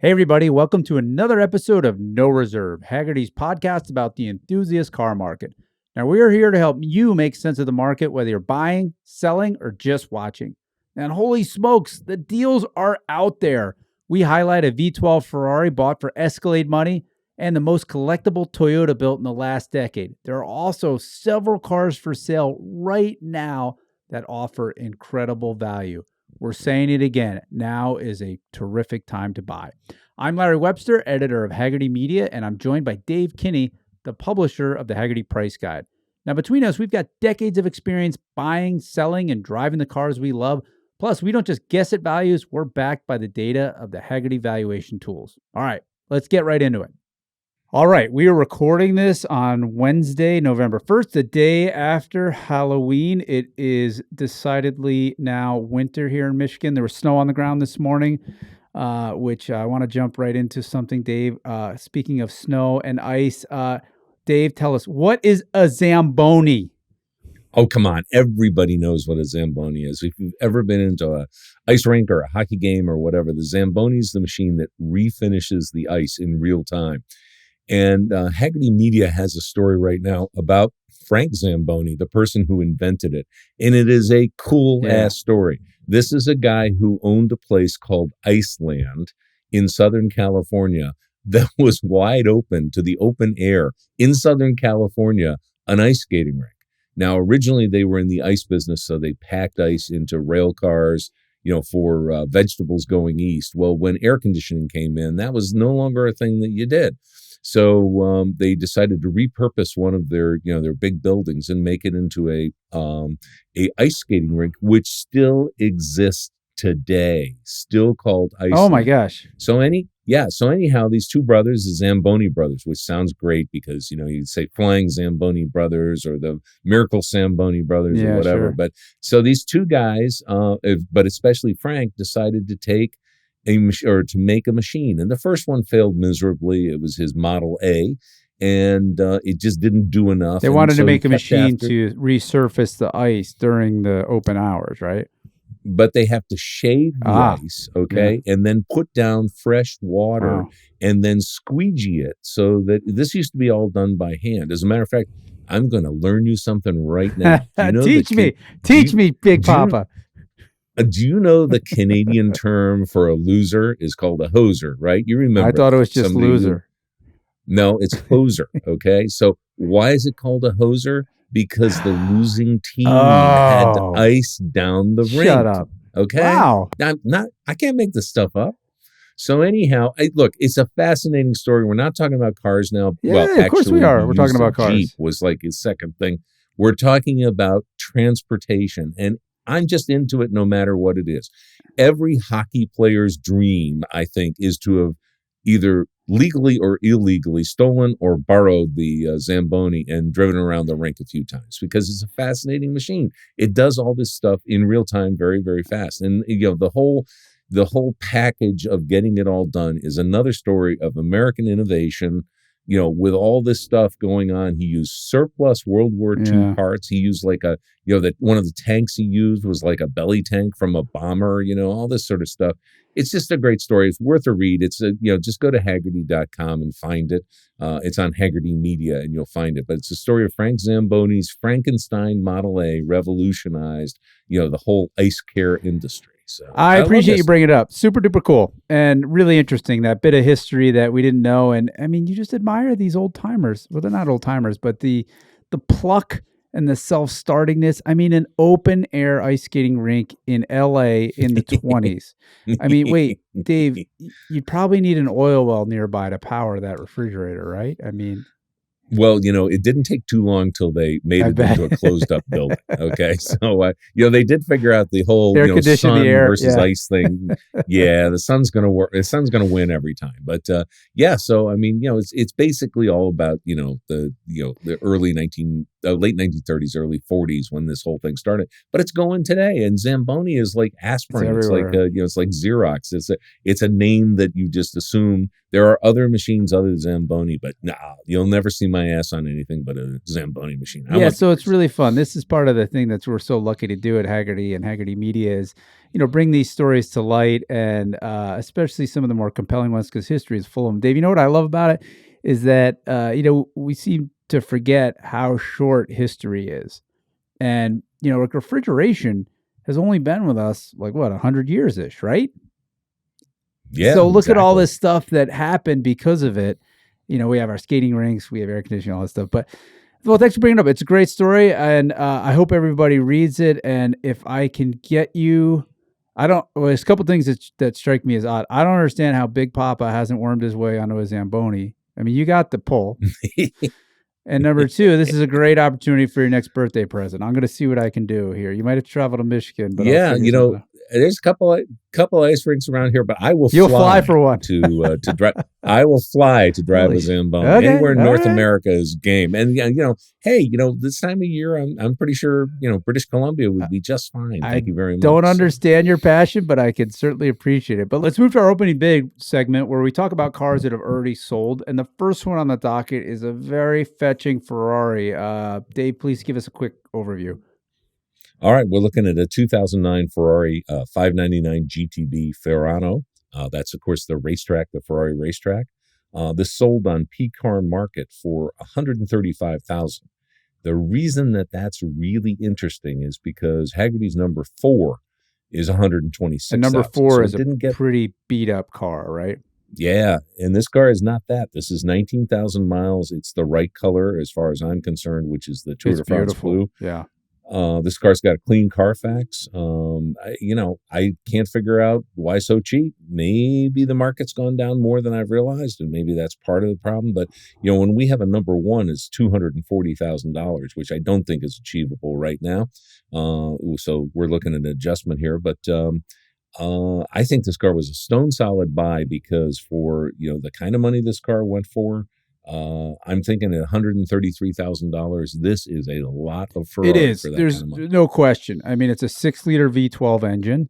Hey, everybody, welcome to another episode of No Reserve, Hagerty's podcast about the enthusiast car market. Now, we are here to help you make sense of the market, whether you're buying, selling, or just watching. And holy smokes, the deals are out there. We highlight a V12 Ferrari bought for Escalade money and the most collectible Toyota built in the last decade. There are also several cars for sale right now that offer incredible value. We're saying it again. Now is a terrific time to buy. I'm Larry Webster, editor of Hagerty Media, and I'm joined by Dave Kinney, the publisher of the Hagerty Price Guide. Now, between us, we've got decades of experience buying, selling, and driving the cars we love. Plus, we don't just guess at values. We're backed by the data of the Hagerty valuation tools. All right, let's get right into it. All right, we are recording this on Wednesday, November 1st, the day after Halloween. It is decidedly now winter here in Michigan. There was snow on the ground this morning, which I want to jump right into something, Dave. Speaking of snow and ice, Dave, tell us, what is a Zamboni? Oh, come on. Everybody knows what a Zamboni is. If you've ever been into a ice rink or a hockey game or whatever, the Zamboni is the machine that refinishes the ice in real time. And Hagerty Media has a story right now about Frank Zamboni, the person who invented it. And it is a cool-ass story. This is a guy who owned a place called Iceland in Southern California that was wide open to the open air in Southern California, an ice skating rink. Now, originally, they were in the ice business, so they packed ice into rail cars, for vegetables going east. Well, when air conditioning came in, that was no longer a thing that you did. So they decided to repurpose one of their big buildings and make it into a ice skating rink, which still exists today, still called Iceland. Oh my gosh! So anyhow, these two brothers, the Zamboni brothers, which sounds great because you'd say Flying Zamboni Brothers or the Miracle Zamboni Brothers or whatever. Sure. But so these two guys, but especially Frank, decided to take to make a machine. And the first one failed miserably. It was his Model A, and it just didn't do enough. They wanted to make a machine to resurface the ice during the open hours, right? But they have to shave the ice, and then put down fresh water and then squeegee it so that this used to be all done by hand. As a matter of fact, I'm going to learn you something right now. Teach me, Big Papa. Do you know the Canadian term for a loser is called a hoser, right? You remember? I thought it was just loser. No, it's hoser, okay? So why is it called a hoser? Because the losing team had ice down the rink. Shut up. Okay? Wow. I can't make this stuff up. So anyhow, look, it's a fascinating story. We're not talking about cars now. Yeah, well, of course we are. We're talking about cars. Jeep was like his second thing. We're talking about transportation, and I'm just into it no matter what it is. Every hockey player's dream, I think, is to have either legally or illegally stolen or borrowed the Zamboni and driven around the rink a few times because it's a fascinating machine. It does all this stuff in real time very, very fast. And, the whole package of getting it all done is another story of American innovation. With all this stuff going on, he used surplus World War II parts. He used that one of the tanks he used was like a belly tank from a bomber, all this sort of stuff. It's just a great story. It's worth a read. It's just go to Hagerty.com and find it. It's on Hagerty Media and you'll find it. But it's a story of Frank Zamboni's Frankenstein Model A revolutionized, the whole ice care industry. So I appreciate you bringing it up. Super duper cool and really interesting. That bit of history that we didn't know. And I mean, you just admire these old timers. Well, they're not old timers, but the pluck and the self-startingness. I mean, an open air ice skating rink in LA in the 20s. I mean, wait, Dave, you'd probably need an oil well nearby to power that refrigerator, right? I mean, well, it didn't take too long till they made it into a closed up building. Okay. So, they did figure out the whole, sun versus ice thing. Yeah. The sun's going to work. The sun's going to win every time. But, so, I mean, it's basically all about, the late 1930s, early 40s when this whole thing started, but it's going today. And Zamboni is like aspirin. It's like, it's like Xerox. It's a name that you just assume there are other machines other than Zamboni, but you'll never see my ass on anything but a Zamboni machine. I Yeah, want so it's yours. really fun. This is part of the thing that we're so lucky to do at Hagerty and Hagerty Media is, bring these stories to light, and especially some of the more compelling ones because history is full of them. Dave, you know what I love about it is that, we seem to forget how short history is. And, like refrigeration has only been with us like 100 years-ish, right? Yeah. So look at all exactly. this stuff that happened because of it. We have our skating rinks, we have air conditioning, all that stuff. But well, thanks for bringing it up. It's a great story, and I hope everybody reads it. And if I can get you, there's a couple things that strike me as odd. I don't understand how Big Papa hasn't wormed his way onto a Zamboni. I mean, you got the pull. And number two, this is a great opportunity for your next birthday present. I'm going to see what I can do here. You might have to travel to Michigan, but Yeah, I'll figure something out. there's a couple ice rinks around here, but I will You'll fly for one. to drive. I will fly to drive a Zamboni. Okay, Anywhere in all North right. America is game. And hey, this time of year, I'm pretty sure British Columbia would be just fine. Thank you very much. Don't understand your passion, but I can certainly appreciate it. But let's move to our opening big segment where we talk about cars that have already sold. And the first one on the docket is a very fetching Ferrari. Dave, please give us a quick overview. All right, we're looking at a 2009 Ferrari 599 GTB Ferrano. That's, of course, the Ferrari racetrack. This sold on P-Car Market for $135,000. The reason that's really interesting is because Hagerty's number 4 is $126,000. And number 4 is a pretty beat up car, right? Yeah, and this car is not that. This is 19,000 miles. It's the right color as far as I'm concerned, which is the Tour de France blue. Yeah. This car's got a clean Carfax. I can't figure out why so cheap. Maybe the market's gone down more than I've realized, and maybe that's part of the problem. But when we have a number 1 is $240,000, which I don't think is achievable right now. So we're looking at an adjustment here. But I think this car was a stone solid buy because for the kind of money this car went for. I'm thinking at $133,000. This is a lot of Ferrari. It is. For that There's kind of money. no question. I mean, it's a 6-liter V12 engine.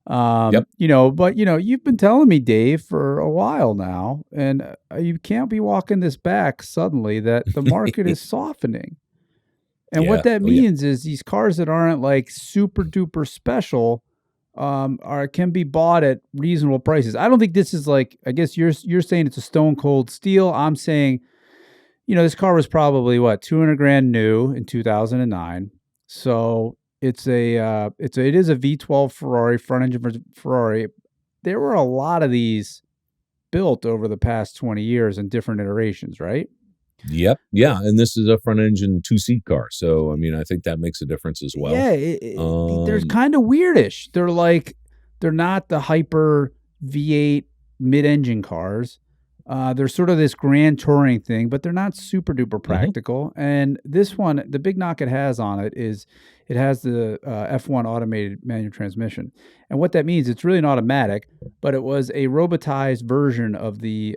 Yep. But you've been telling me, Dave, for a while now, and you can't be walking this back suddenly that the market is softening. And what that means is these cars that aren't like super duper special can be bought at reasonable prices. I don't think this is like, I guess you're saying it's a stone cold steal. I'm saying, this car was probably $200,000 new in 2009. So it is a V12 Ferrari, front engine Ferrari. There were a lot of these built over the past 20 years in different iterations, right? Yep. Yeah. And this is a front engine 2-seat car. So, I mean, I think that makes a difference as well. Yeah. They're kind of weirdish. They're not the hyper V8 mid-engine cars. They're sort of this grand touring thing, but they're not super duper practical. Mm-hmm. And this one, the big knock it has on it is it has the F1 automated manual transmission. And what that means, it's really an automatic, but it was a robotized version of the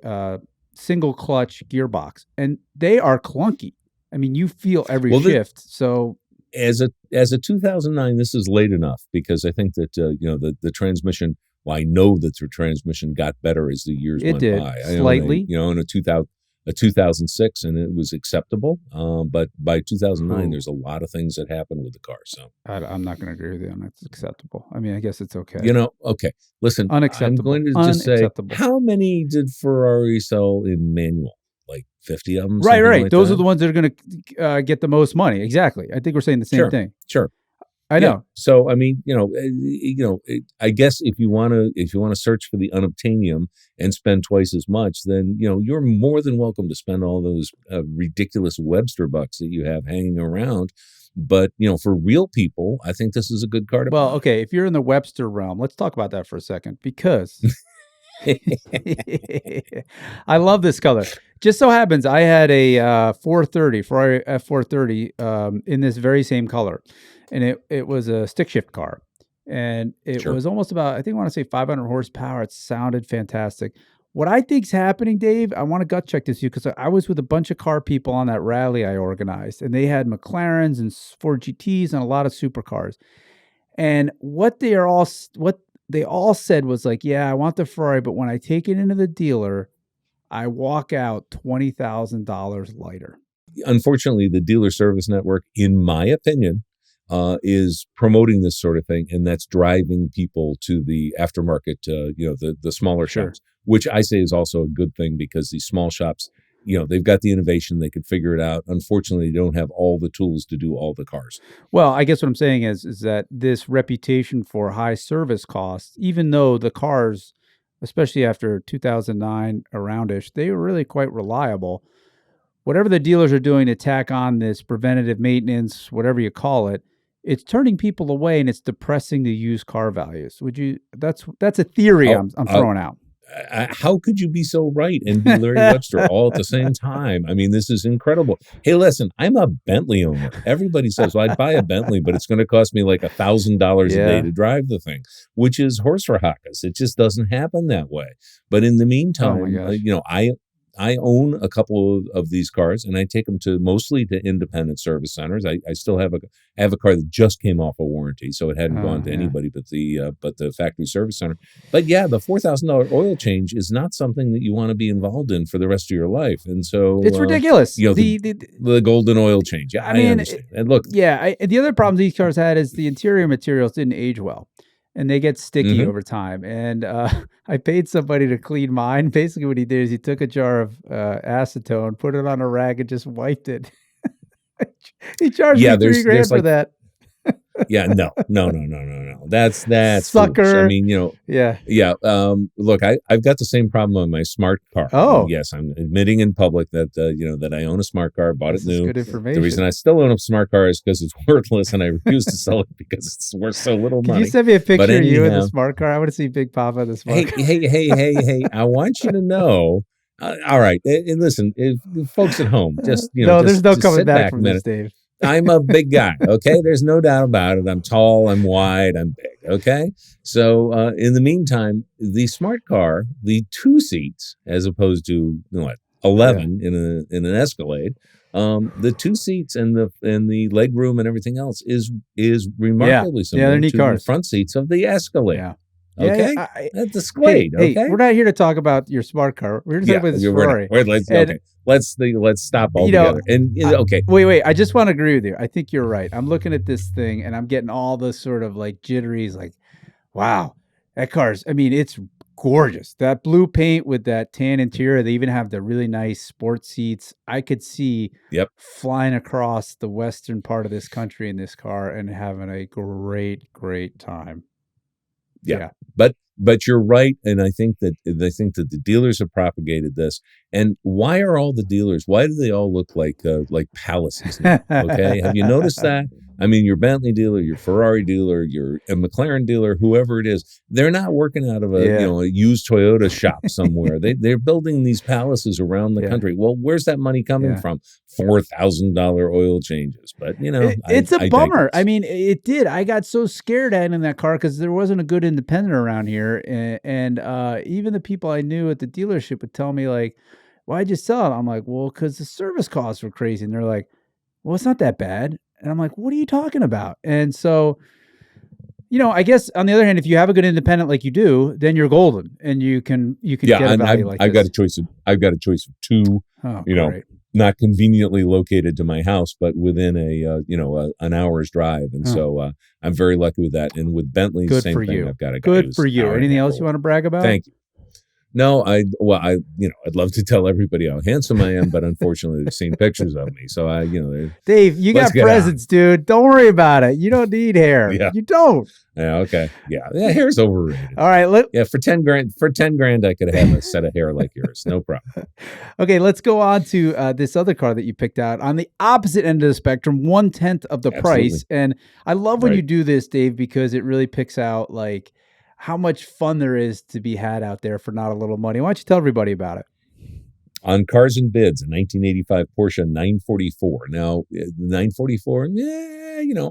single clutch gearbox, and they are clunky. I mean, you feel every shift. So as a 2009, this is late enough because I think that the transmission. Well, I know that the transmission got better as the years went by. Slightly, in a 2006, and it was acceptable. But by 2009, there's a lot of things that happened with the car. So I'm not going to agree with you on it's acceptable. I mean, I guess it's okay. Okay. Listen, unacceptable. I'm going to just say, how many did Ferrari sell in manual? Like 50 of them? Right. Like Those that? are the ones that are going to get the most money. Exactly. I think we're saying the same thing. Sure. I know. Yeah. So I mean, I guess if you want to search for the unobtainium and spend twice as much, then you're more than welcome to spend all those ridiculous Webster bucks that you have hanging around. But for real people, I think this is a good car to buy. Well, okay, if you're in the Webster realm, let's talk about that for a second because I love this color. Just so happens I had a Ferrari F430 in this very same color. And it was a stick shift car. And it was almost about, I want to say 500 horsepower. It sounded fantastic. What I think's happening, Dave, I want to gut check this because I was with a bunch of car people on that rally I organized. And they had McLarens and Ford GTs and a lot of supercars. And what they all said was like, yeah, I want the Ferrari, but when I take it into the dealer, I walk out $20,000 lighter. Unfortunately, the dealer service network, in my opinion, is promoting this sort of thing, and that's driving people to the aftermarket, the smaller shops, which I say is also a good thing, because these small shops, they've got the innovation, they can figure it out. Unfortunately, they don't have all the tools to do all the cars. Well, I guess what I'm saying is that this reputation for high service costs, even though the cars, especially after 2009 aroundish, they were really quite reliable. Whatever the dealers are doing to tack on this preventative maintenance, whatever you call it, it's turning people away and it's depressing the used car values. That's a theory I'm throwing out. How could you be so right and be Larry Webster all at the same time? I mean, this is incredible. Hey, listen, I'm a Bentley owner. Everybody says, well, I'd buy a Bentley, but it's going to cost me like $1,000 a day to drive the thing, which is horse for hockus. It just doesn't happen that way. But in the meantime, I own a couple of these cars, and I take them mostly to independent service centers. I still have a car that just came off a warranty, so it hadn't gone to anybody but the factory service center. But yeah, the $4,000 oil change is not something that you want to be involved in for the rest of your life, and so it's ridiculous. The golden oil change. Yeah, I understand. And look, the other problem these cars had is the interior materials didn't age well. And they get sticky over time. And I paid somebody to clean mine. Basically, what he did is he took a jar of acetone, put it on a rag, and just wiped it. He charged me $3,000 for that. Yeah, no. That's sucker. Foolish. I mean, look, I've got the same problem on my smart car. Oh, yes, I'm admitting in public that that I own a smart car, bought it new. Good information. The reason I still own a smart car is because it's worthless, and I refuse to sell it because it's worth so little money. Can you send me a picture of you in the smart car? I want to see Big Papa in the smart car. Hey! I want you to know. All right, and listen, folks at home, just there's no coming back from this, Dave. I'm a big guy, okay? There's no doubt about it. I'm tall, I'm wide, I'm big, okay? So in the meantime, the smart car, the 2 seats, as opposed to 11 in an Escalade, the 2 seats and the leg room and everything else is remarkably similar to the front seats of the Escalade. Yeah. Okay, that's Escalade. Hey, we're not here to talk about your smart car. We're here to talk about this Ferrari. Let's stop altogether. Wait. I just want to agree with you. I think you're right. I'm looking at this thing and I'm getting all the sort of like jitteries. Like, wow, that car's. I mean, it's gorgeous. That blue paint with that tan interior. They even have the really nice sports seats. I could see flying across the western part of this country in this car and having a great time. Yeah. But you're right, and I think that the dealers have propagated this. And why are all the dealers? Why do they all look like palaces now? Okay, have you noticed that? I mean, your Bentley dealer, your Ferrari dealer, your McLaren dealer, whoever it is, they're not working out of a used Toyota shop somewhere. They're building these palaces around the country. Well, where's that money coming from? $4,000 oil changes, but it's a bummer. I mean, it did. I got so scared in that car because there wasn't a good independent around here, and even the people I knew at the dealership would tell me like, "Why'd you sell it?" I'm like, "Well, because the service costs were crazy," and they're like, "Well, it's not that bad." And I'm like, what are you talking about? And so, I guess on the other hand, if you have a good independent like you do, then you're golden, and you can get a value like this. I've got a choice of 2. Great. Not conveniently located to my house, but within an hour's drive, and so I'm very lucky with that. And with Bentley, same thing. I've got a guy good for you. Anything else you want to brag about? Thank you. No, I'd love to tell everybody how handsome I am, but unfortunately they've seen pictures of me. So Dave, you got presents, dude. Don't worry about it. You don't need hair. Yeah. You don't. Yeah. Okay. Yeah. Hair's overrated. All right. For $10,000, I could have a set of hair like yours. No problem. Okay. Let's go on to this other car that you picked out on the opposite end of the spectrum, 1/10 of the price. And I love when you do this, Dave, because it really picks out like how much fun there is to be had out there for not a little money. Why don't you tell everybody about it? On Cars and Bids, a 1985 Porsche 944. Now, 944,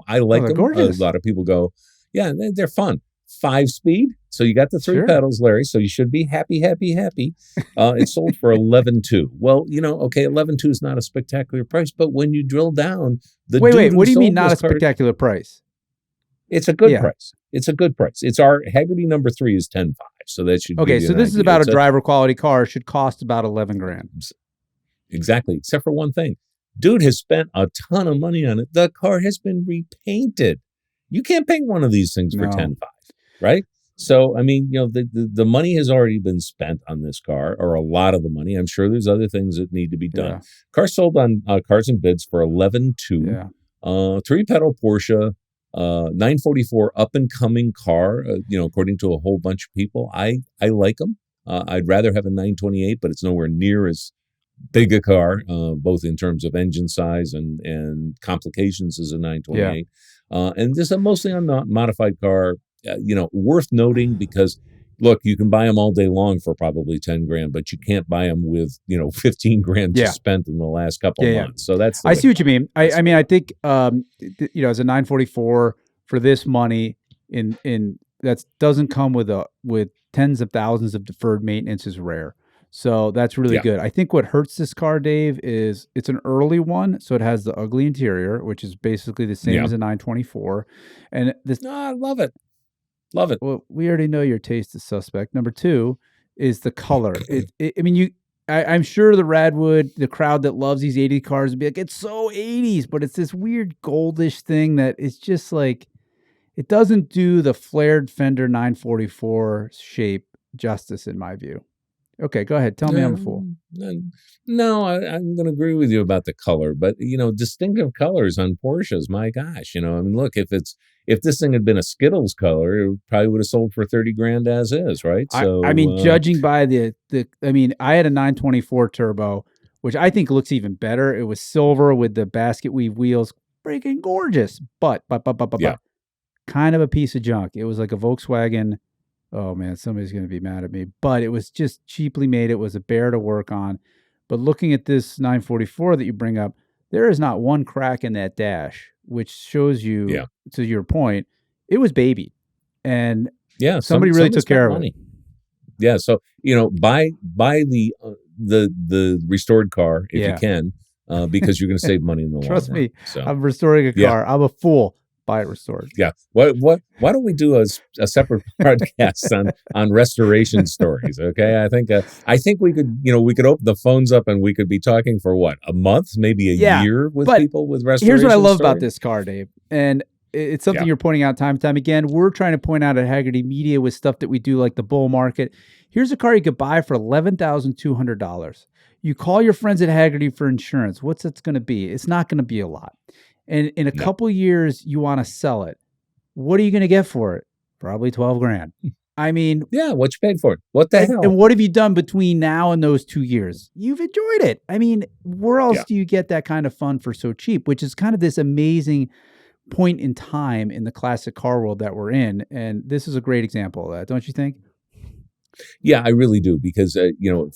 I like them. Gorgeous. A lot of people go, yeah, they're fun. 5-speed. So you got the 3 pedals, Larry. So you should be happy. It sold for $11,200. Well, 11,200 is not a spectacular price, but when you drill down, wait, what do you mean not a spectacular price? It's a good price. It's a good price. It's our Hagerty number 3 is $10,500. So that should Okay, give you so an this is idea. about It's a driver quality car. Should cost about 11 grand. Exactly, except for one thing. Dude has spent a ton of money on it. The car has been repainted. You can't paint one of these things for No. 10.5, right? So, I mean, the money has already been spent on this car, or a lot of the money. I'm sure there's other things that need to be done. Yeah. Car sold on Cars and Bids for 11.2. Yeah. 3-pedal Porsche, 944 up and coming car. According to a whole bunch of people, I like them. I'd rather have a 928, but it's nowhere near as big a car, both in terms of engine size and complications as a 928. And just a mostly unmodified car, worth noting because, look, you can buy them all day long for probably 10 grand, but you can't buy them with, 15 grand just spent in the last couple of months. So that's I see what you mean. I mean, I think, as a 944 for this money in that doesn't come with tens of thousands of deferred maintenance is rare. So that's really good. I think what hurts this car, Dave, is it's an early one. So it has the ugly interior, which is basically the same as a 924. And this, I love it. Love it. Well, we already know your taste is suspect. Number two is the color. I'm sure the Radwood, the crowd that loves these 80 cars would be like, it's so 80s, but it's this weird goldish thing that it's just like, it doesn't do the flared fender 944 shape justice in my view. Okay, go ahead. Tell me I'm a fool. No, I'm going to agree with you about the color, but distinctive colors on Porsches. My gosh, look, if this thing had been a Skittles color, it probably would have sold for 30 grand as is, right? So I mean, judging by I had a 924 turbo, which I think looks even better. It was silver with the basket weave wheels, freaking gorgeous, but kind of a piece of junk. It was like a Volkswagen. Oh man, somebody's going to be mad at me, but it was just cheaply made. It was a bear to work on. But looking at this 944 that you bring up, there is not one crack in that dash, which shows you, to your point, it was baby. And somebody really took care of it. Yeah. So, buy the restored car if you can, because you're going to save money in the long run. Trust me, I'm restoring a car. I'm a fool. Buy it restored. Yeah. Why don't we do a separate podcast on restoration stories? Okay. I think we could open the phones up and we could be talking for a month, maybe a year with people with restoration. Here's what I love about this car, Dave. And it's something you're pointing out time and time again. We're trying to point out at Hagerty Media with stuff that we do like the bull market. Here's a car you could buy for $11,200. You call your friends at Hagerty for insurance. What's it's going to be? It's not going to be a lot. And in a couple years, you want to sell it. What are you going to get for it? Probably 12 grand. I mean, what you paid for it? What the hell? And what have you done between now and those 2 years? You've enjoyed it. I mean, where else do you get that kind of fun for so cheap? Which is kind of this amazing point in time in the classic car world that we're in. And this is a great example of that, don't you think? Yeah, I really do, because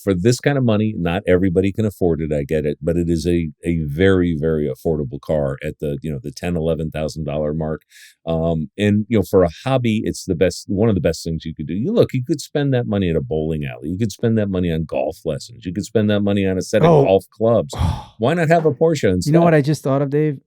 for this kind of money, not everybody can afford it. I get it, but it is a very, very affordable car at the the $10,000-$11,000 mark. And for a hobby, it's one of the best things you could do. You could spend that money at a bowling alley. You could spend that money on golf lessons. You could spend that money on a set of golf clubs. Why not have a Porsche instead? You know what I just thought of, Dave?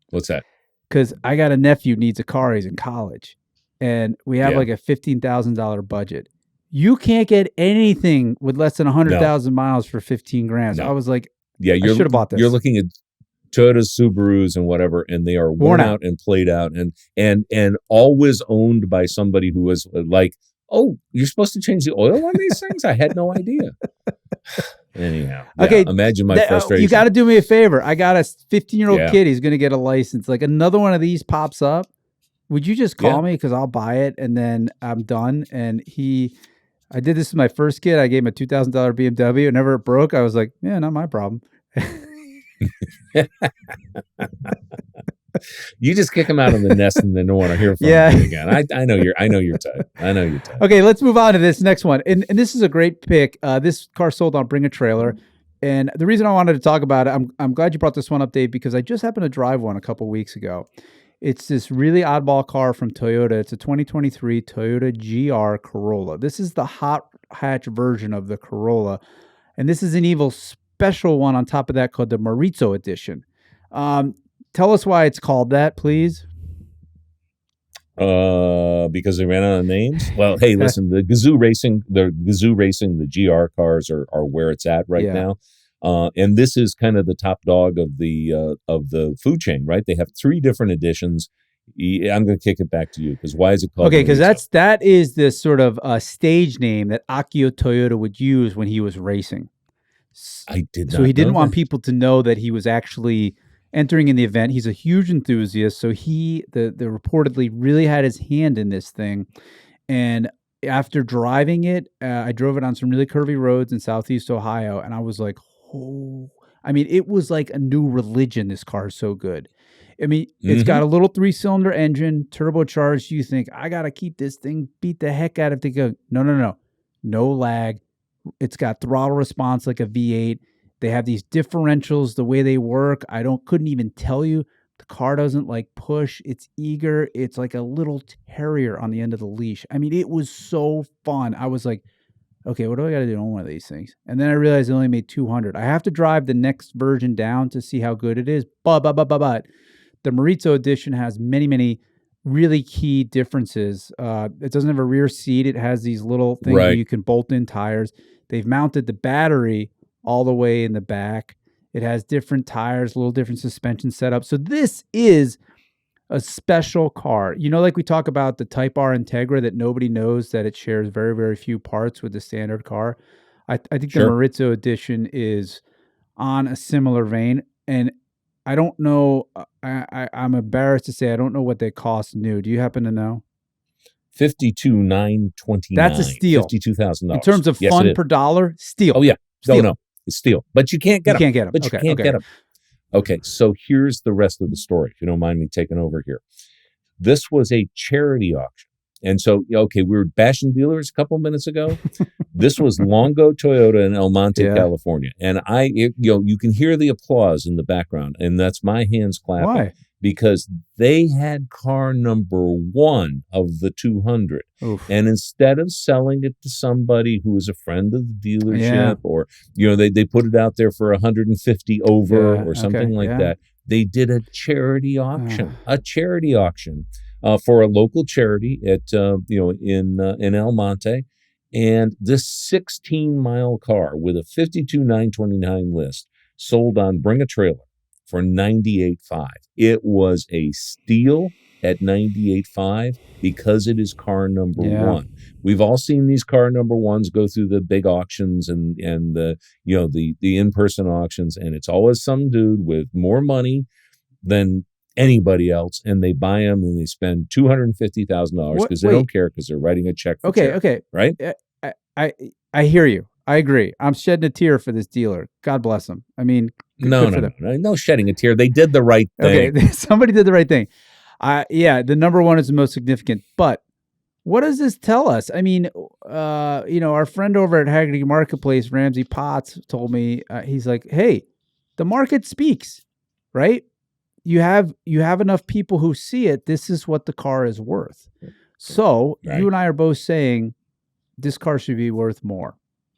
What's that? Because I got a nephew who needs a car. He's in college, and we have like a $15,000 budget. You can't get anything with less than 100,000 miles for 15 grand. So I was like, I should have bought this. You're looking at Toyotas, Subarus, and whatever, and they are worn out and played out, and always owned by somebody who was like, "Oh, you're supposed to change the oil on these things? I had no idea." Anyhow, okay. Imagine my frustration. You got to do me a favor. I got a 15-year-old kid. He's going to get a license. Like another one of these pops up. Would you just call me, because I'll buy it and then I'm done? And I did this with my first kid. I gave him a $2,000 BMW. Whenever it broke, I was like, "Yeah, not my problem." You just kick him out of the nest and then don't want to hear from him again. I know your type. Okay, let's move on to this next one. And this is a great pick. This car sold on Bring a Trailer. And the reason I wanted to talk about it, I'm glad you brought this one up, Dave, because I just happened to drive one a couple weeks ago. It's this really oddball car from Toyota. It's a 2023 Toyota GR Corolla. This is the hot hatch version of the Corolla. And this is an evil special one on top of that called the Maurizio Edition. Tell us why it's called that, please. Because they ran out of names. Well, hey, listen, the Gazoo Racing, the GR cars are where it's at right now. And this is kind of the top dog of the food chain, right? They have 3 different editions. I'm going to kick it back to you because why is it called? Okay, because that is the sort of stage name that Akio Toyota would use when he was racing. I did not. So he didn't know want that. people to know that he was actually entering in the event. He's a huge enthusiast, so the reportedly really had his hand in this thing. And after driving it, I drove it on some really curvy roads in Southeast Ohio, and I was like, oh, I mean, it was like a new religion. This car is so good. I mean, it's got a little 3-cylinder engine, turbocharged. You think, I got to keep this thing, beat the heck out of it. Go, no lag. It's got throttle response like a V8. They have these differentials, the way they work. Couldn't even tell you. The car doesn't like push. It's eager. It's like a little terrier on the end of the leash. I mean, it was so fun. I was like, okay, what do I got to do on one of these things? And then I realized it only made 200. I have to drive the next version down to see how good it is. But the Maurizio edition has many, many really key differences. It doesn't have a rear seat. It has these little things where you can bolt in tires. They've mounted the battery all the way in the back. It has different tires, a little different suspension setup. So this is a special car. You know, like we talk about the Type R Integra that nobody knows that it shares very, very few parts with the standard car. I think the Maurizio edition is on a similar vein. And I don't know, I'm embarrassed to say I don't know what they cost new. Do you happen to know? $52,929. That's a steal. $52,000. In terms of fun per dollar, steal. Oh, yeah. Steal. No, it's steal. But you can't get them. You can't get them. But you can't get them. Okay, so here's the rest of the story, if you don't mind me taking over here. This was a charity auction. And so, okay, we were bashing dealers a couple minutes ago. This was Longo Toyota in El Monte, California. And you can hear the applause in the background, and that's my hands clapping. Why? Because they had car number 1 of the 200. Oof. And instead of selling it to somebody who is a friend of the dealership or, they put it out there for 150 over or something like that, they did a charity auction, for a local charity at, in El Monte. And this 16-mile car with a 52,929 list sold on Bring a Trailer for $98,500. It was a steal at $98,500 because it is car number 1. We've all seen these car number 1s go through the big auctions and the in-person auctions, and it's always some dude with more money than anybody else, and they buy them and they spend $250,000 because they don't care because they're writing a check for charity, right? I hear you. I agree. I'm shedding a tear for this dealer. God bless him. I mean, no shedding a tear. They did the right thing. Okay, somebody did the right thing. The number 1 is the most significant. But what does this tell us? I mean, our friend over at Hagerty Marketplace, Ramsey Potts, told me he's like, "Hey, the market speaks, right? You have enough people who see it. This is what the car is worth." So you and I are both saying this car should be worth more.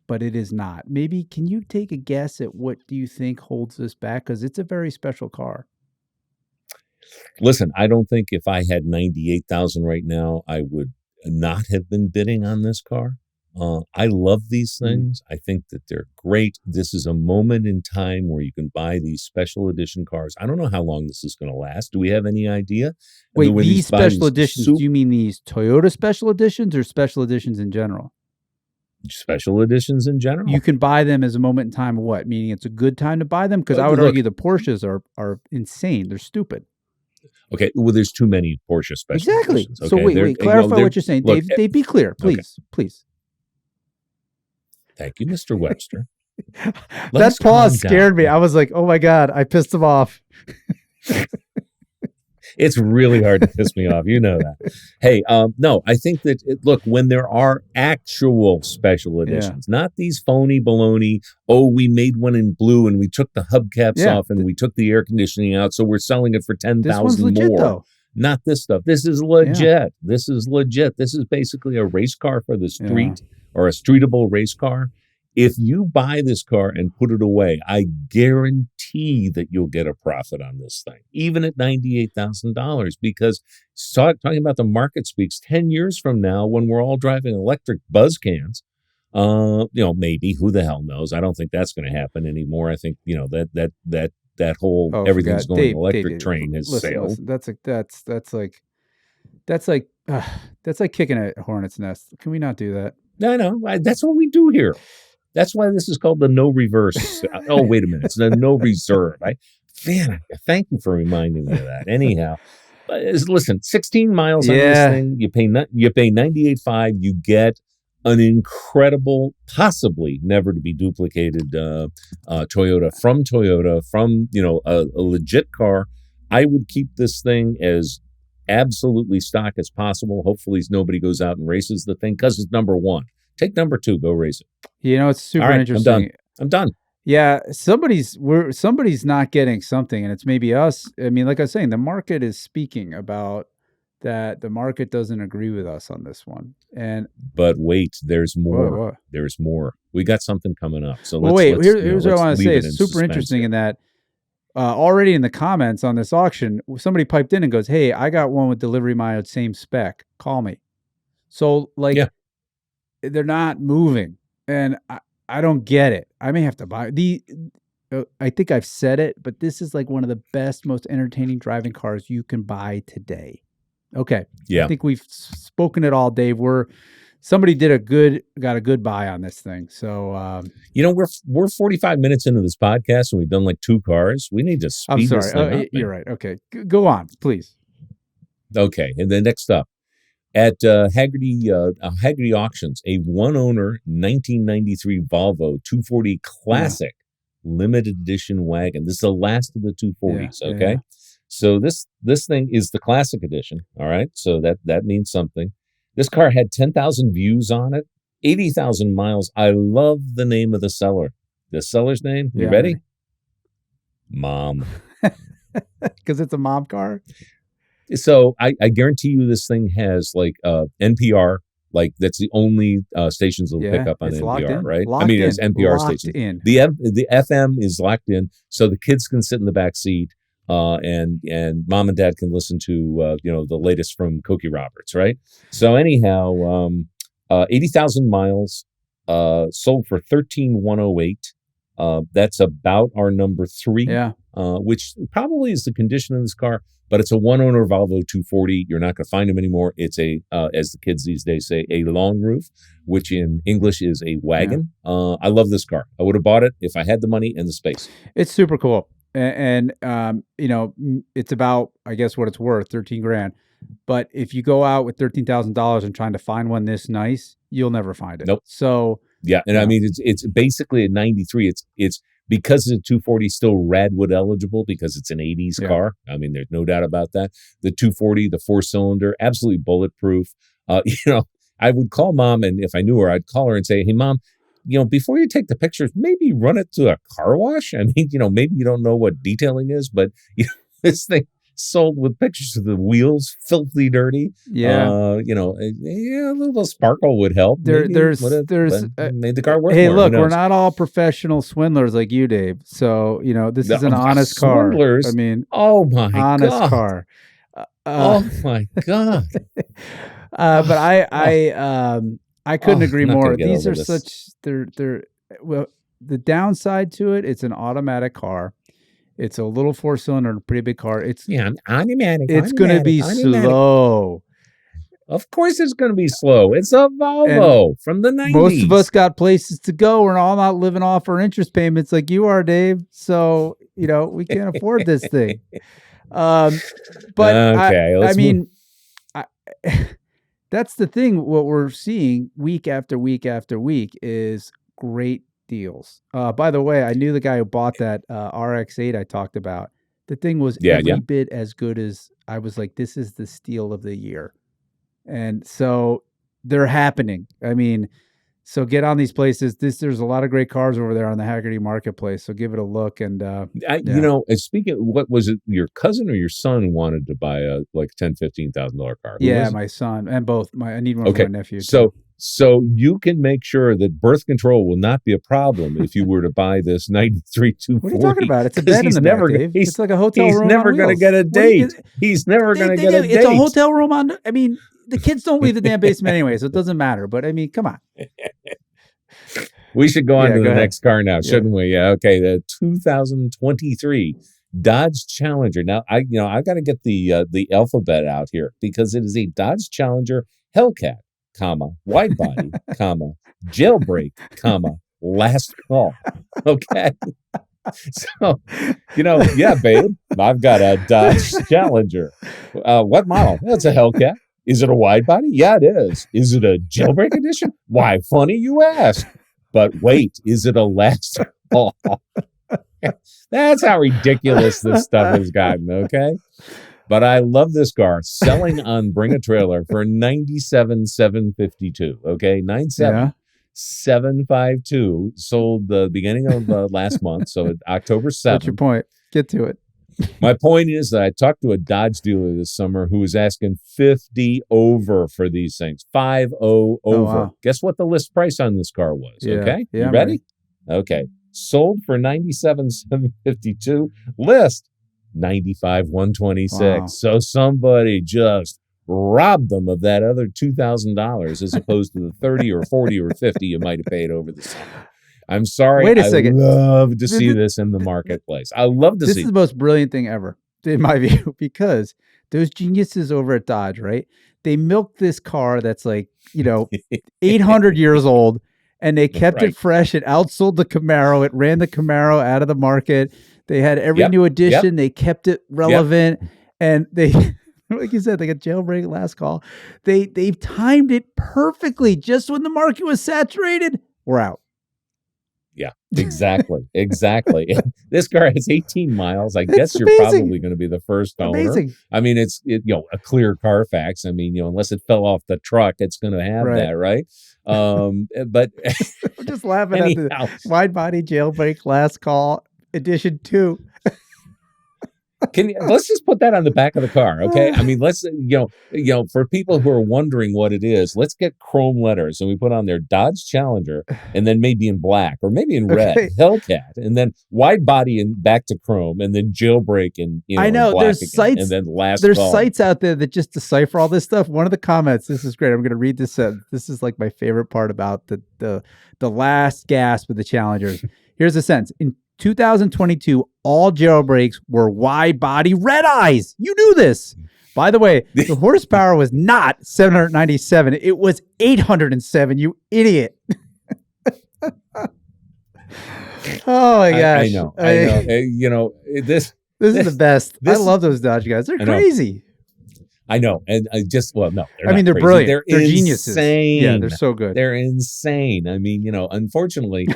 But it is not. Maybe can you take a guess at what do you think holds this back? Because it's a very special car. Listen, I don't think if I had $98,000 right now, I would not have been bidding on this car. I love these things. I think that they're great. This is a moment in time where you can buy these special edition cars. I don't know how long this is going to last. Do we have any idea? Wait, these special editions, do you mean these Toyota special editions or special editions in general? Special editions in general. You can buy them as a moment in time. What? Meaning it's a good time to buy them? Because I would argue the Porsches are insane. They're stupid. Okay. Well, there's too many Porsche special editions. Okay? So wait. Clarify what you're saying. Look, Dave, be clear, please. Please. Thank you, Mr. Webster. That pause scared me. I was like, oh my God, I pissed him off. It's really hard to piss me off. You know that. Hey, no, I think that, look, when there are actual special editions, not these phony baloney, we made one in blue and we took the hubcaps off and we took the air conditioning out, so we're selling it for $10,000 more. Though. Not this stuff. This is legit. Yeah. This is legit. This is basically a race car for the street or a streetable race car. If you buy this car and put it away, I guarantee that you'll get a profit on this thing, even at $98,000. Because talking about the market speaks, 10 years from now, when we're all driving electric buzz cans, maybe, who the hell knows? I don't think that's going to happen anymore. I think that whole everything's going electric train has sailed. Listen, that's like kicking a hornet's nest. Can we not do that? No, that's what we do here. That's why this is called the no reverse. Oh, wait a minute. It's the no reserve. Thank you for reminding me of that. Anyhow, listen, 16 miles on this thing. You pay $98,500. You get an incredible, possibly never to be duplicated Toyota from a legit car. I would keep this thing as absolutely stock as possible. Hopefully nobody goes out and races the thing, because it's number one. Take number two, go race it. It's super interesting. I'm done. Yeah, somebody's not getting something, and it's maybe us. I mean, like I was saying, the market is speaking about that. The market doesn't agree with us on this one. But wait, there's more. What? There's more. We got something coming up. So here's what I want to say. It's super interesting in that already in the comments on this auction, somebody piped in and goes, "Hey, I got one with delivery mileage, same spec. Call me." So they're not moving, and I don't get it. I may have to buy I think I've said it, but this is like one of the best, most entertaining driving cars you can buy today. Okay. Yeah. I think we've spoken it all, Dave. Somebody got a good buy on this thing. So, we're 45 minutes into this podcast and we've done like 2 cars. We need to speed this thing up. You're right. Okay. Go on, please. Okay. And then next up, at Hagerty Auctions, a one-owner 1993 Valvo 240 Classic limited edition wagon. This is the last of the 240s, okay? Yeah. So this thing is the Classic edition, all right? So that means something. This car had 10,000 views on it, 80,000 miles. I love the name of the seller. The seller's name, you ready? Mom. Because it's a mom car? So I guarantee you this thing has like NPR, like that's the only stations will pick up on NPR, right? It's NPR stations. The FM is locked in, so the kids can sit in the back seat, and mom and dad can listen to the latest from Cokie Roberts, right? So anyhow, 80,000 miles, sold for $13,108. That's about our number 3. Yeah. Which probably is the condition of this car. But it's a one-owner Valvo 240. You're not going to find them anymore. It's as the kids these days say, a long roof, which in English is a wagon. Yeah. I love this car. I would have bought it if I had the money and the space. It's super cool. And it's about, I guess, what it's worth, $13,000. But if you go out with $13,000 and trying to find one this nice, you'll never find it. Nope. So yeah, and I mean it's basically a 93. It's because it's a 240 still Radwood eligible because it's an 80s car. I mean, there's no doubt about that. The 240, the 4-cylinder, absolutely bulletproof. I would call mom, and if I knew her, I'd call her and say, "Hey, mom, before you take the pictures, maybe run it to a car wash. I mean, maybe you don't know what detailing is, but this thing sold with pictures of the wheels filthy dirty. Yeah. A little sparkle would help. There's made the car worth hey, more. Look, we're not all professional swindlers like you, Dave. So, this is an honest car. I mean, oh my honest God. Car. Oh my God. But I couldn't agree more. These are they're the downside to it, it's an automatic car. It's a little 4-cylinder, a pretty big car. It's automatic. It's going to be slow. Of course it's going to be slow. It's a Valvo from the 90s. Most of us got places to go. We're all not living off our interest payments like you are, Dave. So, we can't afford this thing. But okay, that's the thing. What we're seeing week after week after week is great deals. By the way, I knew the guy who bought that RX-8 I talked about. The thing was every bit as good as I was like, this is the steal of the year. And so they're happening. I mean, so get on these places. There's a lot of great cars over there on the Hagerty marketplace. So give it a look. And speaking of, what was it? Your cousin or your son wanted to buy a $10,000-$15,000 car? My son and both. I need one for my nephew. So So you can make sure that birth control will not be a problem if you were to buy this 93 240. What are you talking about? It's a bed in the back, Dave. It's like a hotel room. He's never going to get a date. He's never going to get a date. It's a hotel room on. I mean, the kids don't leave the damn basement anyway, so it doesn't matter. But I mean, come on. We should go on to the next car now, shouldn't we? Yeah. Okay. The 2023 Dodge Challenger. Now, I've got to get the alphabet out here because it is a Dodge Challenger Hellcat, wide body, jailbreak, last call. Okay. So, yeah, babe, I've got a Dodge Challenger. What model? That's a Hellcat. Is it a wide body? Yeah, it is. Is it a jailbreak edition? Why, funny you ask. But wait, is it a last call? That's how ridiculous this stuff has gotten, okay? But I love this car. Selling on Bring a Trailer for $97,752, okay? $97,752. Sold the beginning of last month, so October 7th. What's your point? Get to it. My point is that I talked to a Dodge dealer this summer who was asking 50 over for these things. 50 over. Oh, wow. Guess what the list price on this car was? Yeah. Okay. Yeah, you ready? Okay. Sold for $97,752. List $95,126. Wow. So somebody just robbed them of that other $2,000 as opposed to the 30 or 40 or 50 you might have paid over the summer. I'm sorry. Wait a second. I love to see this in the marketplace. I love to see this is the most brilliant thing ever, in my view, because those geniuses over at Dodge, right? They milked this car that's like, 800 years old, and they kept it fresh. It outsold the Camaro. It ran the Camaro out of the market. They had every new edition. They kept it relevant, and they, like you said, they got jailbreak, last call. They've timed it perfectly. Just when the market was saturated, we're out. Yeah, exactly. This car has 18 miles. I guess you're probably going to be the first owner. Amazing. I mean, it's a clear Carfax. I mean, unless it fell off the truck, it's going to have that, right? But we're just laughing at the wide body jailbreak last call edition 2. Let's just put that on the back of the car, okay? I mean, let's for people who are wondering what it is, let's get chrome letters and we put on there Dodge Challenger, and then maybe in black or maybe in red, Hellcat, and then wide body and back to chrome, and then jailbreak and I know black there's again, sites, and then last. There's call. Sites out there that just decipher all this stuff. One of the comments, this is great. I'm going to read this. This is like my favorite part about the last gasp of the Challengers. Here's a sentence. In 2022, all jailbreaks were wide body red eyes. You knew this. By the way, the horsepower was not 797. It was 807. You idiot. Oh my gosh. I know. This is the best. I love those Dodge guys. They're crazy. I know. And they're they're crazy. brilliant. They're geniuses. Insane. Yeah, they're so good. They're insane. I mean, unfortunately,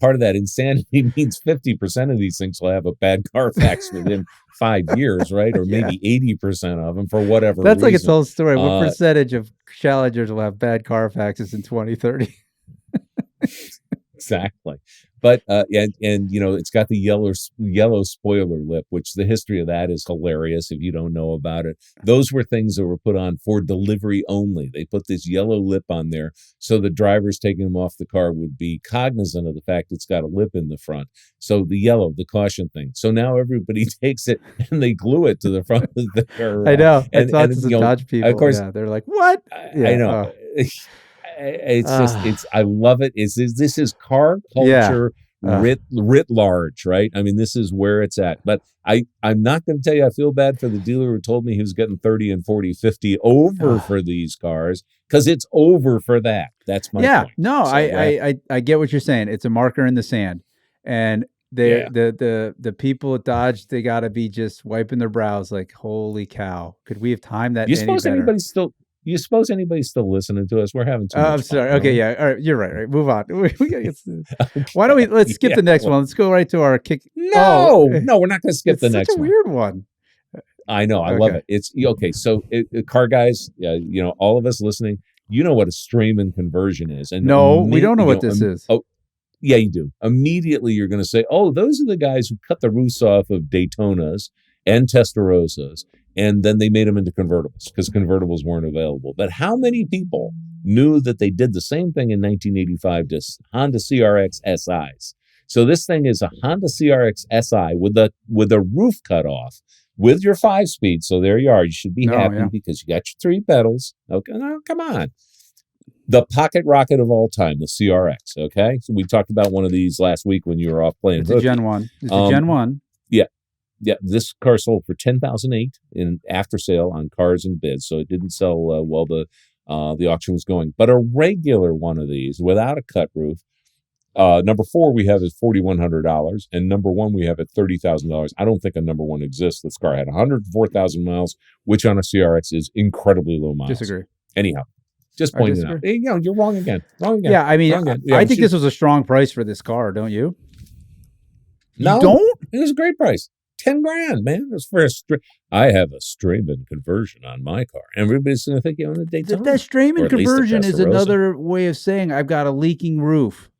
part of that insanity means 50% of these things will have a bad Carfax within 5 years, right? Or maybe 80% of them for whatever That's reason. Like its whole story. What percentage of Challengers will have bad Carfaxes in 2030? Exactly. But it's got the yellow spoiler lip, which the history of that is hilarious if you don't know about it. Those were things that were put on for delivery only. They put this yellow lip on there so the drivers taking them off the car would be cognizant of the fact it's got a lip in the front. So the caution thing. So now everybody takes it and they glue it to the front of the car. I know. It's not just the Dodge people. Of course, they're like, what? I know. I love it. This is car culture writ large, right? I mean, this is where it's at. But I'm not going to tell you I feel bad for the dealer who told me he was getting 30 and 40, 50 over for these cars, because it's over for that. That's my point. No, so, I get what you're saying. It's a marker in the sand. And the people at Dodge, they got to be just wiping their brows like, holy cow. Could we have timed that any better? You suppose anybody's still listening to us? We're having too much I'm sorry. fun, Okay, right? yeah. All right, you're right. All right, move on. Why don't let's skip the next one. Let's go right to our kick. No, we're not going to skip the next one. It's such a weird one. I know. I love it. It's okay. So, car guys, all of us listening, you know what a Strayman conversion is. And no, we don't know what this is. Oh, yeah, you do. Immediately, you're going to say, oh, those are the guys who cut the roofs off of Daytonas and Testarossas And then they made them into convertibles because convertibles weren't available. But how many people knew that they did the same thing in 1985 to Honda CRX SIs? So this thing is a Honda CRX SI with a roof cut off with your 5-speed. So there you are. You should be happy because you got your 3 pedals. Okay, no, come on. The pocket rocket of all time, the CRX. Okay, so we talked about one of these last week when you were off playing. It's a Gen 1. It's a Gen 1. Yeah, this car sold for $10,008 in after sale on Cars and Bids, so it didn't sell while the auction was going. But a regular one of these without a cut roof, number 4 we have is $4,100, and number 1 we have at $30,000. I don't think a number 1 exists. This car had 104,000 miles, which on a CRX is incredibly low miles. Disagree. Anyhow, just pointing out. Hey, you're wrong again. Wrong again. Yeah, I mean, I think this was a strong price for this car, don't you? No, you don't? It was a great price. $10,000, man. It was for I have a Strayman conversion on my car. Everybody's going to think you own a Daytona. That Strayman conversion is another way of saying I've got a leaking roof.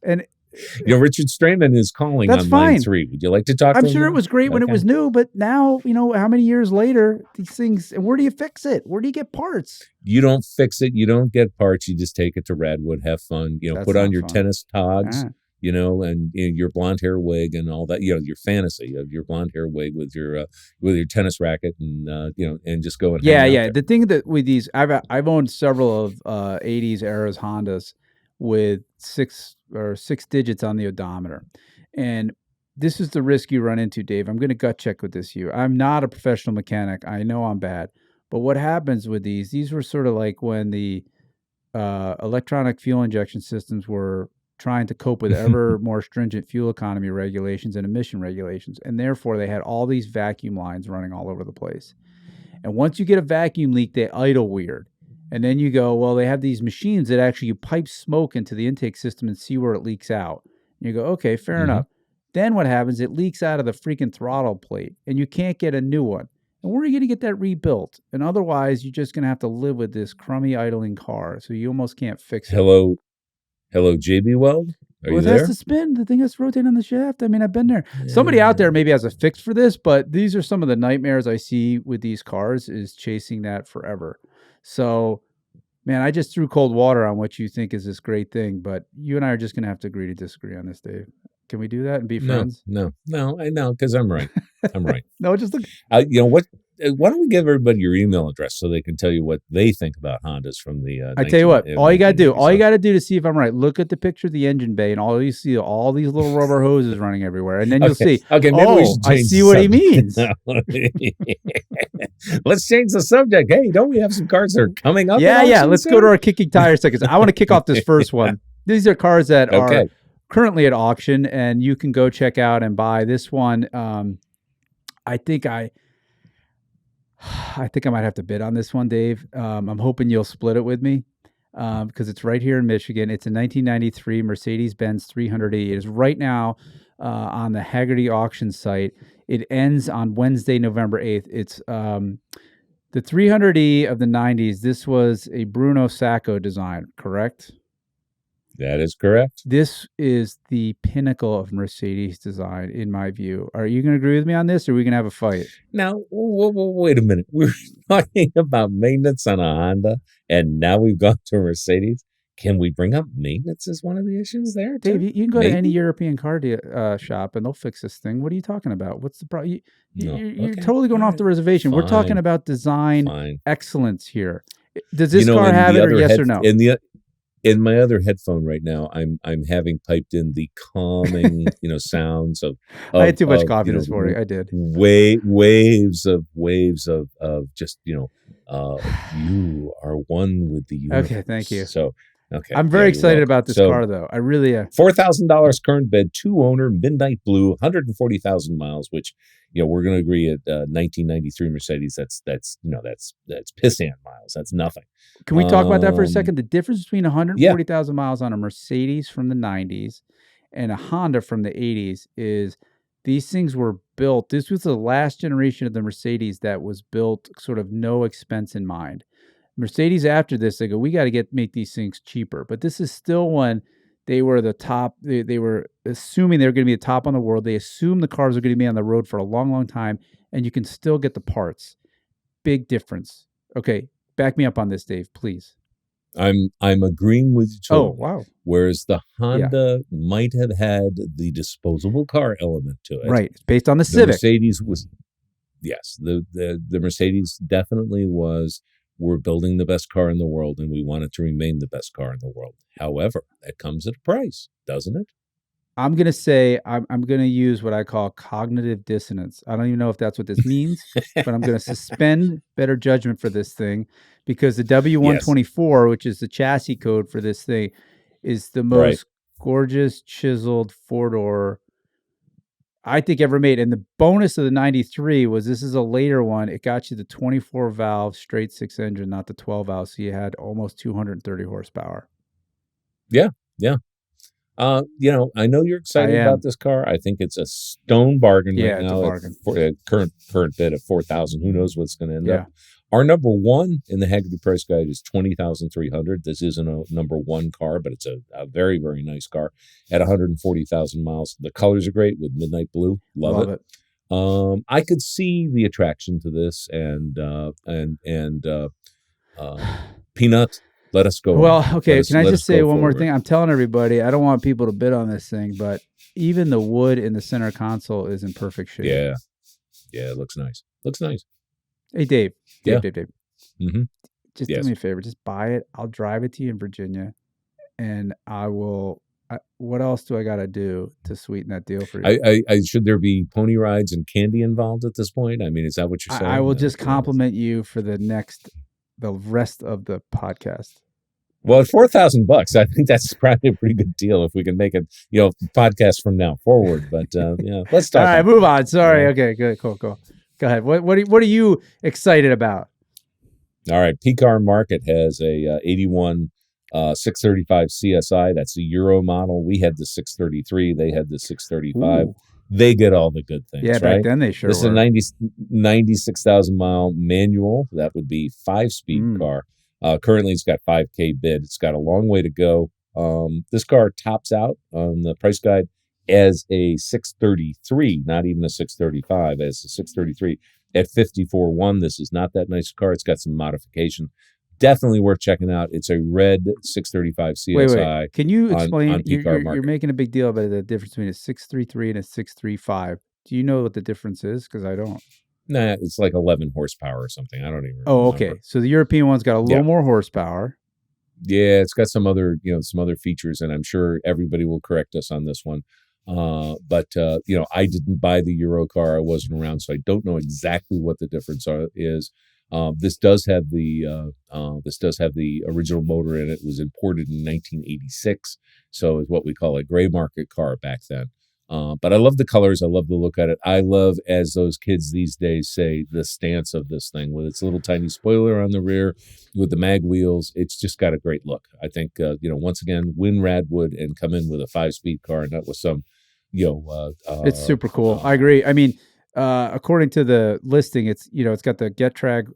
And Richard Strayman is calling on line 3. Would you like to talk to him? I'm sure it was great when it was new, but now, how many years later, these things, and where do you fix it? Where do you get parts? You don't fix it. You don't get parts. You just take it to Radwood, have fun, put on your tennis togs. And your blonde hair wig and all that, your fantasy of your blonde hair wig with your tennis racket and and just go and hang out there. The thing that with these, I've owned several of 80s eras Hondas with 6 digits on the odometer, and this is the risk you run into, Dave. I'm going to gut check with this. I'm not a professional mechanic. I know I'm bad, but what happens with these were sort of like when the electronic fuel injection systems were trying to cope with ever more stringent fuel economy regulations and emission regulations. And therefore, they had all these vacuum lines running all over the place. And once you get a vacuum leak, they idle weird. And then you go, well, they have these machines that actually you pipe smoke into the intake system and see where it leaks out. And you go, okay, fair enough. Then what happens? It leaks out of the freaking throttle plate, and you can't get a new one. And where are you going to get that rebuilt? And otherwise, you're just going to have to live with this crummy idling car. So you almost can't fix it. Hello, JB Weld. Are you there? Well, it has to spin. The thing has to rotate on the shaft. I mean, I've been there. Yeah. Somebody out there maybe has a fix for this, but these are some of the nightmares I see with these cars is chasing that forever. So, man, I just threw cold water on what you think is this great thing, but you and I are just going to have to agree to disagree on this, Dave. Can we do that and be friends? No, I know, because I'm right. I'm right. No, just look. What? Why don't we give everybody your email address so they can tell you what they think about Hondas from the. I tell you what, all you got to do to see if I'm right, look at the picture of the engine bay, and all you see all these little rubber hoses running everywhere, and then you'll see. Okay, maybe we should change I see what he means. Let's change the subject. Hey, don't we have some cars that are coming up? Yeah. Let's go to our kicking tire seconds. I want to kick off this first one. These are cars that are currently at auction, and you can go check out and buy this one. I think I might have to bid on this one, Dave. I'm hoping you'll split it with me because it's right here in Michigan. It's a 1993 Mercedes-Benz 300e. It is right now on the Hagerty auction site. It ends on Wednesday, November 8th. It's the 300e of the 90s. This was a Bruno Sacco design, correct? That is correct. This is the pinnacle of Mercedes design, in my view. Are you going to agree with me on this, or are we going to have a fight? Now, wait a minute. We're talking about maintenance on a Honda, and now we've gone to a Mercedes. Can we bring up maintenance as one of the issues there, too? Dave, you can go to any European car shop, and they'll fix this thing. What are you talking about? What's the problem? You're totally going off the reservation. Fine. We're talking about design excellence here. Does this car have it, or yes or no? In my other headphone right now, I'm having piped in the calming, sounds of I had too much coffee this morning. I did. Waves of just you are one with the universe. Okay, thank you. So okay, I'm very excited about this car though. I really am. $4,000 current bid, 2-owner, midnight blue, 140,000 miles, which we're going to agree at 1993 Mercedes. That's pissant miles. That's nothing. Can we talk about that for a second? The difference between 140,000 miles on a Mercedes from the 90s and a Honda from the 80s is these things were built. This was the last generation of the Mercedes that was built sort of no expense in mind. Mercedes after this, they go, we got to make these things cheaper. But this is still when they were the top. They were assuming they were going to be the top on the world. They assumed the cars were going to be on the road for a long, long time. and you can still get the parts. Big difference. Okay, back me up on this, Dave, please. I'm agreeing with you totally. Wow. Whereas the Honda might have had the disposable car element to it. Right. It's based on the The Civic. Mercedes was, yes, the Mercedes definitely was, we're building the best car in the world and we want it to remain the best car in the world. However, that comes at a price, doesn't it? I'm going to say I'm going to use what I call cognitive dissonance. I don't even know if that's what this means, but I'm going to suspend better judgment for this thing because the W124, which is the chassis code for this thing, is the most gorgeous chiseled four-door I think ever made. And the bonus of the 93 was this is a later one. It got you the 24 valve straight six engine, not the 12 valve. So you had almost 230 horsepower. Yeah. I know you're excited about this car. I think it's a stone bargain right now. It's a bargain. Current bid at $4,000. Who knows what's going to end up? Our number one in the Hagerty price guide is $20,300. This isn't a number one car, but it's a very, very nice car at 140,000 miles. The colors are great with midnight blue. Love it. I could see the attraction to this and Peanut. Let us go. Well, okay. Can I just say one more thing? I'm telling everybody, I don't want people to bid on this thing, but even the wood in the center console is in perfect shape. Yeah. It looks nice. Hey, Dave. Dave. Mm-hmm. Just do me a favor. Just buy it. I'll drive it to you in Virginia, and I will. What else do I got to do to sweeten that deal for you? I should there be pony rides and candy involved at this point? I mean, is that what you're saying? I will just compliment you for the rest of the podcast. Well, at $4,000, I think that's probably a pretty good deal if we can make it, podcast from now forward. But let's talk. All right, move on. Sorry. Okay, good, cool. Go ahead. What are you excited about? All right, P-Car Market has a 81 635 CSI. That's a Euro model. We had the 633. They had the 635. Ooh. They get all the good things. Yeah, back then they sure were. This is a 96,000 mile manual. That would be 5-speed car. Currently, it's got 5K bid. It's got a long way to go. This car tops out on the price guide as a 633, not even a 635, as a 633 at 54.1. This is not that nice car. It's got some modification. Definitely worth checking out. It's a red 635 CSI. Wait. Can you explain? You're making a big deal about the difference between a 633 and a 635. Do you know what the difference is? Because I don't. Nah, it's like 11 horsepower or something. I don't even remember. Oh, okay. So the European one's got a little more horsepower. Yeah, it's got some other features, and I'm sure everybody will correct us on this one. But I didn't buy the Euro car. I wasn't around, so I don't know exactly what the difference is. This does have the original motor in it. It was imported in 1986, so it's what we call a gray market car back then. But I love the colors. I love the look at it. I love, as those kids these days say, the stance of this thing with its little tiny spoiler on the rear, with the mag wheels. It's just got a great look. I think, once again, win Radwood and come in with a 5-speed car, and that was some, it's super cool. I agree. I mean, according to the listing, it's got the Getrag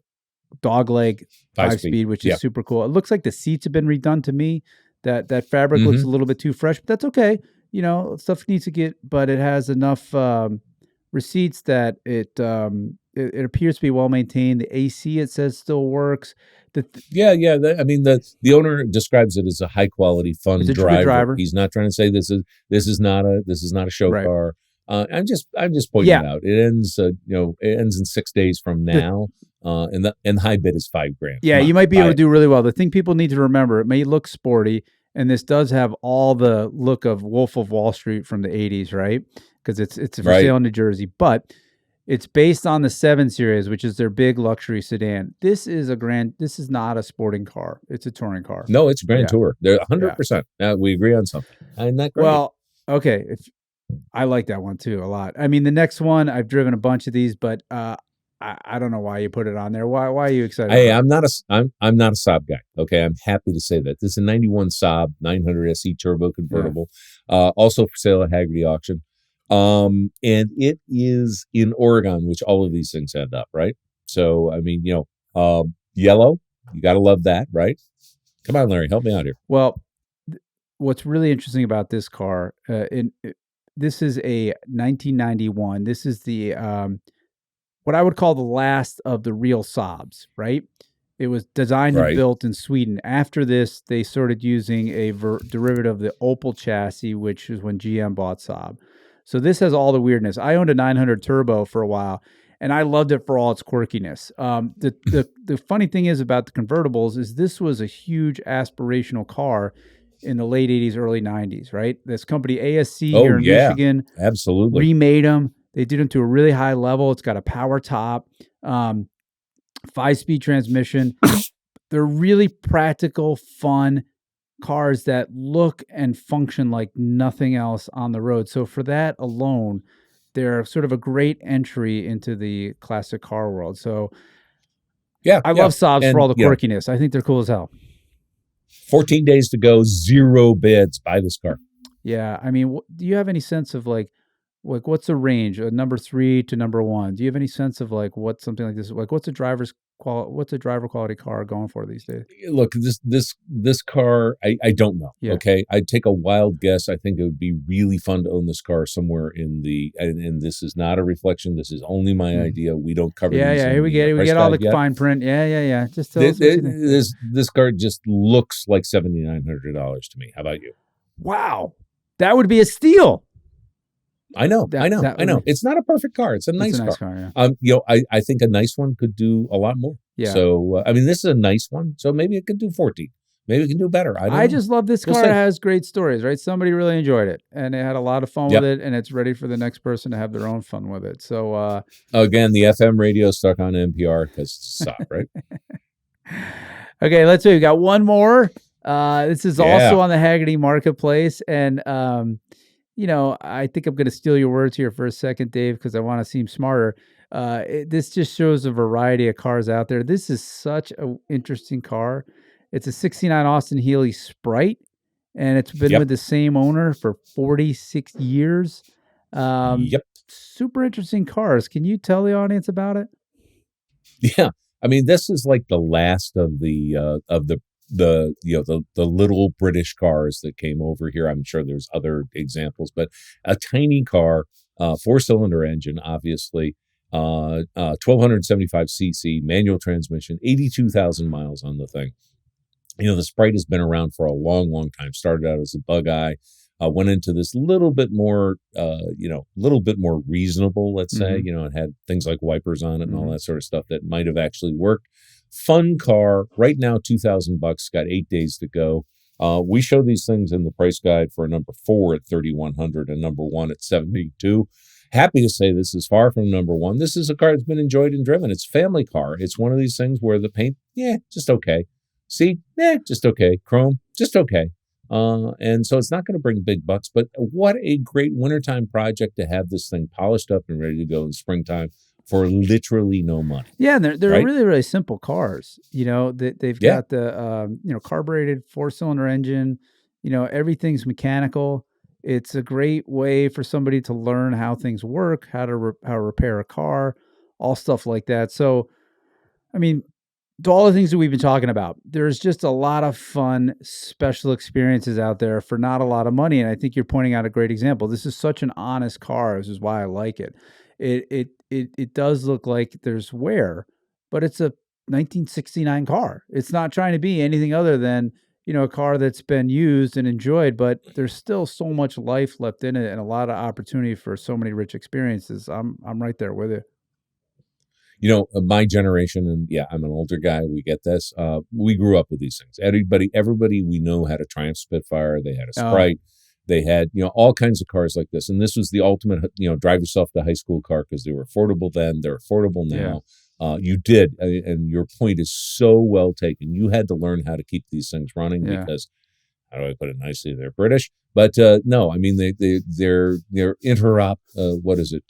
dogleg 5-speed, which is super cool. It looks like the seats have been redone to me. That fabric looks a little bit too fresh, but that's okay. Stuff needs to get, but it has enough receipts that it appears to be well maintained. The AC, it says, still works. The owner describes it as a high quality, fun driver. He's not trying to say this is not a show car. I'm just pointing it out. It ends in 6 days from now. And the high bid is $5,000. Yeah, you might be able to do really well. The thing people need to remember, it may look sporty, and this does have all the look of Wolf of Wall Street from the 80s, right? Because it's for sale in New Jersey, but it's based on the 7 Series, which is their big luxury sedan. This is not a sporting car. It's a touring car. No, it's a Grand Tour. They're 100%. Now we agree on something. Isn't that great? Well, okay. I like that one too a lot. I mean, the next one, I've driven a bunch of these, but I don't know why you put it on there. Why are you excited? Hey, I'm not a Saab guy. Okay, I'm happy to say that this is a '91 Saab 900 SE turbo convertible, also for sale at Hagerty auction, and it is in Oregon, which all of these things end up, right? So I mean, yellow, you got to love that, right? Come on, Larry, help me out here. Well, what's really interesting about this car, this is a 1991. This is the what I would call the last of the real Saabs, right? It was designed and Right. built in Sweden. After this, they started using a derivative of the Opel chassis, which is when GM bought Saab. So this has all the weirdness. I owned a 900 Turbo for a while, and I loved it for all its quirkiness. The funny thing is about the convertibles is this was a huge aspirational car in the late 80s, early 90s, right? This company ASC here in Michigan absolutely remade them. They did them to a really high level. It's got a power top. 5-speed transmission. They're really practical, fun cars that look and function like nothing else on the road. So for that alone, they're sort of a great entry into the classic car world. So I love Saabs for all the quirkiness. I think they're cool as hell. 14 days to go, 0 bids. Buy this car. Yeah. I mean, do you have any sense of like what's the range, number 3 to number 1? Do you have any sense of like what something like this, like what's a driver quality car going for these days? Look, this car, I don't know. Yeah. Okay. I'd take a wild guess. I think it would be really fun to own this car somewhere in the, and this is not a reflection. This is only my idea. We don't cover these. Yeah. Here we get it. We get all the fine print. Yeah. Just tell us what you think. This car just looks like $7,900 to me. How about you? Wow. That would be a steal. I know. It's not a perfect car. It's a nice car. Yeah. I think a nice one could do a lot more. Yeah. So, I mean, this is a nice one. So maybe it could do 14. Maybe it can do better. I just love this car. It has great stories, right? Somebody really enjoyed it and they had a lot of fun with it, and it's ready for the next person to have their own fun with it. So, again, the FM radio stuck on NPR because it's Saab, right? Okay, let's see. We got one more. This is also on the Hagerty marketplace, and I think I'm going to steal your words here for a second, Dave, because I want to seem smarter. This just shows a variety of cars out there. This is such an interesting car. It's a 69 Austin Healey Sprite, and it's been with the same owner for 46 years. Super interesting cars. Can you tell the audience about it? Yeah. I mean, this is like the last of the little British cars that came over here. I'm sure there's other examples, but a tiny car, 4-cylinder engine, obviously, 1275 cc, manual transmission, 82,000 miles on the thing. The Sprite has been around for a long, long time. Started out as a Bug-Eye, went into this little bit more reasonable, let's say. It had things like wipers on it and all that sort of stuff that might have actually worked. Fun car. Right now, $2,000. Got 8 days to go. We show these things in the price guide for a number 4 at $3,100 and number 1 at $72. Happy to say this is far from number 1. This is a car that's been enjoyed and driven. It's a family car. It's one of these things where the paint, just okay. Seat, just okay. Chrome, just okay. And so it's not going to bring big bucks, but what a great wintertime project to have this thing polished up and ready to go in springtime for literally no money. Yeah, and they're right? really, really simple cars. They've got the carbureted 4-cylinder engine. Everything's mechanical. It's a great way for somebody to learn how things work, how to repair a car, all stuff like that. So, I mean, to all the things that we've been talking about, there's just a lot of fun, special experiences out there for not a lot of money. And I think you're pointing out a great example. This is such an honest car. This is why I like it. It does look like there's wear, but it's a 1969 car. It's not trying to be anything other than, a car that's been used and enjoyed, but there's still so much life left in it and a lot of opportunity for so many rich experiences. I'm right there with you. My generation, and I'm an older guy, we get this. We grew up with these things. Everybody we know had a Triumph Spitfire. They had a Sprite. They had, all kinds of cars like this. And this was the ultimate, drive yourself to high school car because they were affordable then. They're affordable now. You did. And your point is so well taken. You had to learn how to keep these things running because, how do I put it nicely? They're British. But no, I mean, they're interop. What is it?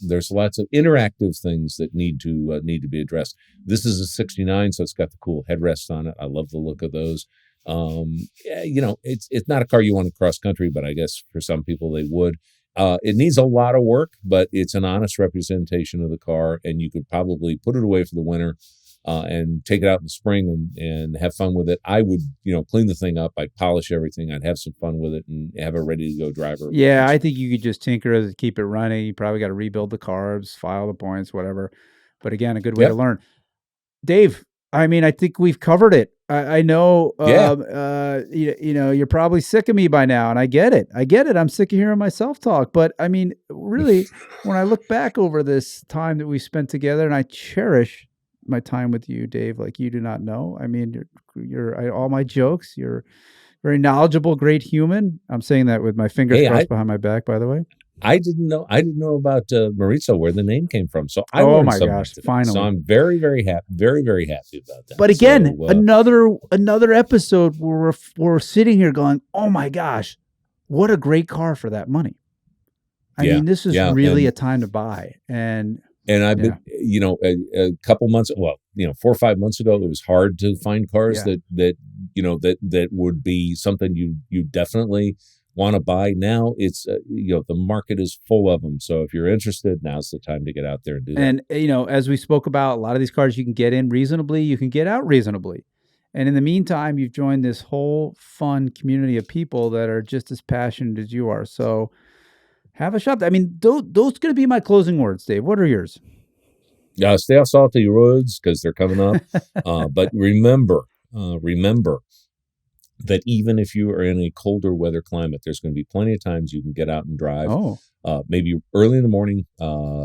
There's lots of interactive things that need to be addressed. This is a 69, so it's got the cool headrests on it. I love the look of those. It's not a car you want to cross country, but I guess for some people they would. It needs a lot of work, but it's an honest representation of the car, and you could probably put it away for the winter, and take it out in the spring and have fun with it. I would, clean the thing up. I'd polish everything. I'd have some fun with it and have a ready to go driver. Yeah, I think you could just tinker it, keep it running. You probably got to rebuild the carbs, file the points, whatever. But again, a good way to learn. Dave, I mean, I think we've covered it. I know, you're probably sick of me by now, and I get it. I'm sick of hearing myself talk. But I mean, really, when I look back over this time that we spent together, and I cherish my time with you, Dave, like you do not know. I mean, you're all my jokes. You're very knowledgeable, great human. I'm saying that with my fingers crossed behind my back, by the way. I didn't know about Maurizio, where the name came from. So I learned something today. Finally. So I'm very, very happy, very, very happy about that. But again, another episode where we're sitting here going, "Oh my gosh, what a great car for that money!" I mean, this is really a time to buy. And I've been, a couple months, 4 or 5 months ago, it was hard to find cars that would be something you definitely want to buy. Now it's the market is full of them. So if you're interested, now's the time to get out there and do that. And as we spoke about, a lot of these cars you can get in reasonably, you can get out reasonably. And in the meantime, you've joined this whole fun community of people that are just as passionate as you are. So have a shot. I mean, those going to be my closing words, Dave. What are yours? Stay off salty roads because they're coming up. But remember that even if you are in a colder weather climate, there's going to be plenty of times you can get out and drive. Maybe early in the morning,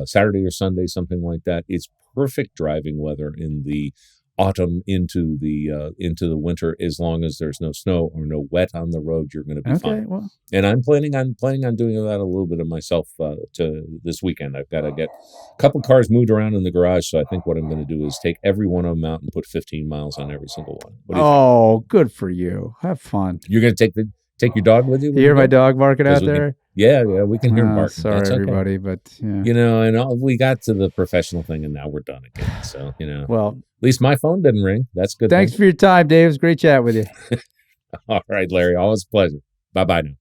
Saturday or Sunday, something like that. It's perfect driving weather in the autumn into the winter, as long as there's no snow or no wet on the road. You're going to be fine. Well. And I'm planning on doing that a little bit of myself to this weekend. I've got to get a couple cars moved around in the garage, so I think what I'm going to do is take every one of them out and put 15 miles on every single one. What do you think? Good for you. Have fun. You're going to take your dog with you? You hear my dog barking out there? We can hear him barking. Sorry, That's everybody, okay. but yeah. And we got to the professional thing, and now we're done again. So, well, at least my phone didn't ring. That's good. Thanks for your time, Dave. It was great chat with you. All right, Larry. Always a pleasure. Bye-bye now.